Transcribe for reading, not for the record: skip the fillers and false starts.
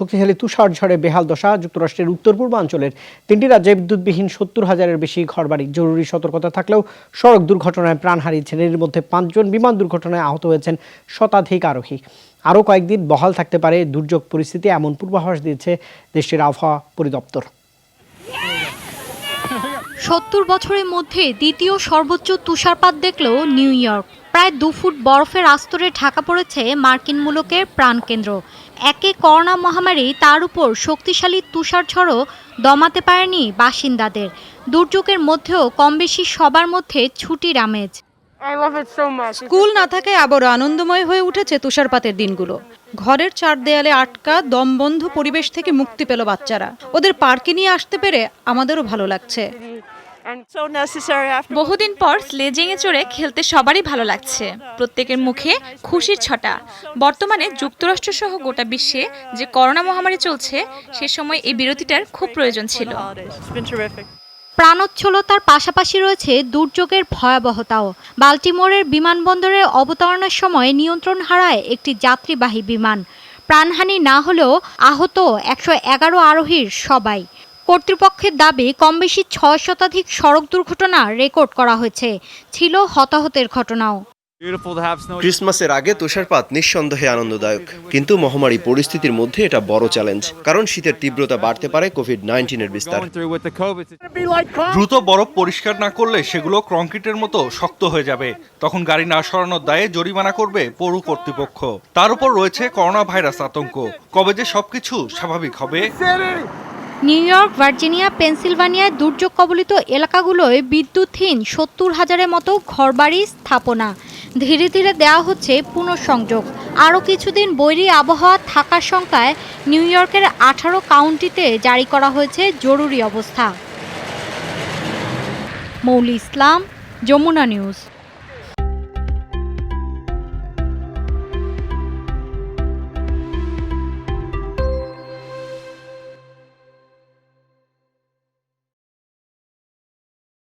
শক্তিশালী তুষার ঝড়ে বেহাল দশা যুক্তরাষ্ট্রের উত্তর পূর্বাঞ্চলের ৩টি রাজ্যে বিদ্যুৎবিহীন ৭০,০০০-এর বেশি ঘরবাড়ি। জরুরি সতর্কতা থাকলেও সড়ক দুর্ঘটনায় প্রাণ হারিয়েছেন। এর মধ্যে ৫ জন, বিমান দুর্ঘটনায় আহত হয়েছেন শতাধিক আরোহী। আরও কয়েকদিন বহাল থাকতে পারে দুর্যোগ পরিস্থিতি, এমন পূর্বাভাস দিয়েছে দেশটির আবহাওয়া পরিদপ্তর। ৭০ বছরের মধ্যে দ্বিতীয় সর্বোচ্চ তুষারপাত দেখল নিউ ইয়র্ক। প্রায় ২ ফুট বরফের আস্তরে ঢাকা পড়েছে মার্কিন মুলুকের প্রাণকেন্দ্র। একে করোনা মহামারী, তার উপর শক্তিশালী তুষারঝড়ও দমাতে পারেনি বাসিন্দাদের। দুর্যোগের মধ্যেও কমবেশি সবার মধ্যে ছুটির আমেজ। স্কুল না থাকায় আবারও আনন্দময় হয়ে উঠেছে তুষারপাতের দিনগুলো। ঘরের চার দেয়ালে আটকা দমবন্ধ পরিবেশ থেকে মুক্তি পেল বাচ্চারা। ওদের পার্কে নিয়ে আসতে পেরে আমাদেরও ভালো লাগছে। বহুদিন পর স্লেজিংয়ে চড়ে খেলতে সবারই ভালো লাগছে। প্রত্যেকের মুখে খুশির ছটা। বর্তমানে যুক্তরাষ্ট্র সহ গোটা বিশ্বে যে করোনা মহামারী চলছে, সে সময় এই বিরতিটার খুব প্রয়োজন ছিল। প্রাণোচ্ছলতার পাশাপাশি রয়েছে দুর্যোগের ভয়াবহতাও। বাল্টিমোরের বিমানবন্দরে অবতরণের সময় নিয়ন্ত্রণ হারায় একটি যাত্রীবাহী বিমান। প্রাণহানি না হলেও আহত ১১১ আরোহীর সবাই। কর্তৃপক্ষের দাবি, কমবেশি ৬ শতাধিক সড়ক দুর্ঘটনা রেকর্ড করা হয়েছে। ছিল হতাহতের ঘটনাও। ক্রিসমাসের আগে তুষারপাত নিঃসন্দেহে আনন্দদায়ক, কিন্তু মহামারী পরিস্থিতির মধ্যে এটা বড় চ্যালেঞ্জ। কারণ শীতের তীব্রতা বাড়তে পারে কোভিড-১৯-এর বিস্তার। দ্রুত বরফ পরিষ্কার না করলে সেগুলো কংক্রিটের মতো শক্ত হয়ে যাবে। তখন গাড়ি না সরানোর দায়ে জরিমানা করবে পৌর কর্তৃপক্ষ। তার উপর রয়েছে করোনা ভাইরাস আতঙ্ক। কবে যে সবকিছু স্বাভাবিক হবে। নিউ ইয়র্ক, ভার্জিনিয়া, পেনসিলভানিয়ায় দুর্যোগ কবলিত এলাকাগুলোয় বিদ্যুৎহীন ৭০,০০০-এর মতো ঘরবাড়ি স্থাপনা। ধীরে ধীরে দেওয়া হচ্ছে পুনঃসংযোগ। আরও কিছুদিন বৈরী আবহাওয়া থাকার শঙ্কায় নিউ ইয়র্কের ১৮ কাউন্টিতে জারি করা হয়েছে জরুরি অবস্থা। মৌলি ইসলাম, যমুনা নিউজ।